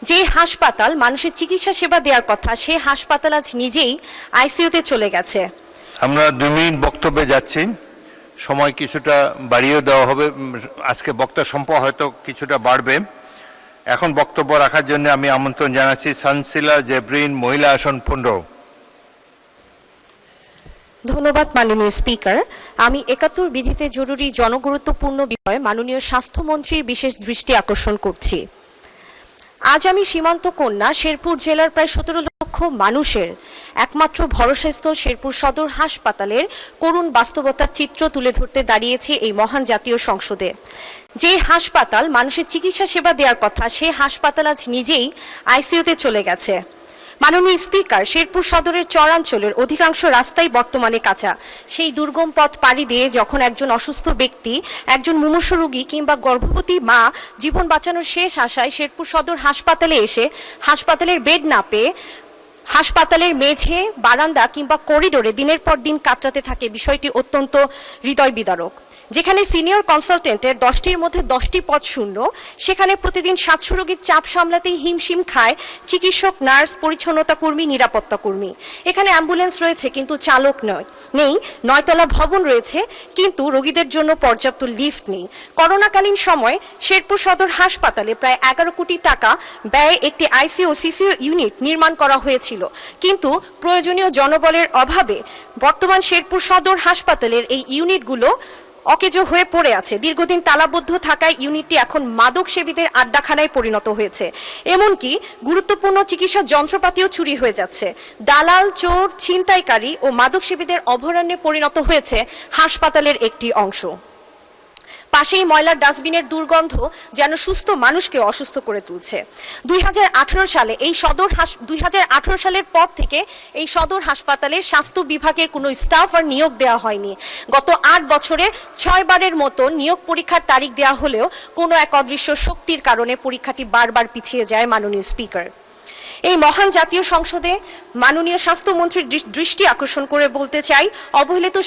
যে হাসপাতাল মানুষের চিকিৎসা সেবা দেওয়ার কথা সে হাসপাতাল আজ নিজেই আইসিইউতে চলে গেছে। আমরা 2 মিনিট বক্তব্যে যাচ্ছি, সময় কিছুটা বাড়িয়ে দেওয়া হবে, আজকে বক্তা সংখ্যা হয়তো কিছুটা বাড়বে। এখন বক্তব্য রাখার জন্য আমি আমন্ত্রণ জানাচ্ছি সানসিলা জেব্রিন, মহিলা আসন 15। ধন্যবাদ মাননীয় স্পিকার। আমি 71 বিধিতে জরুরি জনগুরুত্বপূর্ণ বিষয়ে মাননীয় স্বাস্থ্যমন্ত্রীর বিশেষ দৃষ্টি আকর্ষণ করছি। আজ আমি সীমান্ত কন্যা শেরপুর জেলার প্রায় 17 লক্ষ মানুষের একমাত্র ভরসাস্থল শেরপুর সদর হাসপাতালের করুণ বাস্তবতার চিত্র তুলে ধরতে দাঁড়িয়েছি এই মহান জাতীয় সংসদে। যে হাসপাতাল মানুষের চিকিৎসা সেবা দেওয়ার কথা সে হাসপাতাল আজ নিজেই আইসিইউতে চলে গেছে। মাননীয় স্পিকার, শেরপুর সদরের চরাঞ্চলের অধিকাংশ রাস্তাই বর্তমানে কাঁচা। সেই দুর্গম পথ পাড়ি দিয়ে যখন একজন অসুস্থ ব্যক্তি, একজন মুমূর্ষু রোগী কিংবা গর্ভবতী মা জীবন বাঁচানোর শেষ আশায় শেরপুর সদর হাসপাতালে এসে হাসপাতালের বেড না পেয়ে হাসপাতালের মেঝে, বারান্দা কিংবা করিডোরে দিনের পর দিন কাতরাতে থাকে, বিষয়টি অত্যন্ত হৃদয় বিদারক। যেখানে সিনিয়র কনসালটেন্টের 10টির মধ্যে 10টি পদ শূন্য, সেখানে প্রতিদিন 700 রোগীর চাপ সামলাতেই হিমশিম খায় চিকিৎসক, নার্স, পরিচ্ছন্নতা কর্মী, নিরাপত্তা কর্মী। এখানে অ্যাম্বুলেন্স রয়েছে কিন্তু চালক নেই, 9তলা ভবন রয়েছে কিন্তু রোগীদের জন্য পর্যাপ্ত লিফট নেই। করোনাকালীন সময় শেরপুর সদর হাসপাতালে প্রায় 11 কোটি টাকা ব্যয়ে একটি আইসিইউ সিসিইউ ইউনিট নির্মাণ করা হয়েছিল, কিন্তু প্রয়োজনীয় জনবলের অভাবে বর্তমান শেরপুর সদর হাসপাতালের এই ইউনিটগুলো অকেজো হয়ে পড়ে আছে। দীর্ঘদিন তালাবদ্ধ থাকায় ইউনিটটি এখন মাদক সেবীদের আড্ডাখানায় পরিণত হয়েছে। এমনকি গুরুত্বপূর্ণ চিকিৎসা যন্ত্রপাতিও চুরি হয়ে যাচ্ছে। দালাল, চোর, ছিনতাইকারী ও মাদক সেবীদের অভয়ারণ্যে পরিণত হয়েছে হাসপাতালের একটি অংশ। পাশেই ময়লার ডাস্টবিনের দুর্গন্ধ যেন সুস্থ মানুষকে অসুস্থ করে তুলছে। 2018 সালের পর থেকে এই সদর হাসপাতালে স্বাস্থ্য বিভাগের কোনো স্টাফ আর নিয়োগ দেওয়া হয়নি। গত 8 বছরে 6 বারের মতো নিয়োগ পরীক্ষার তারিখ দেওয়া হলেও কোনো এক অদৃশ্য শক্তির কারণে পরীক্ষাটি বারবার পিছিয়ে যায়। মাননীয় স্পিকার, এই মহান জাতীয় সংসদে মাননীয় স্বাস্থ্যমন্ত্রীর দৃষ্টি আকর্ষণ করে বলতে চাই, অবহেলিত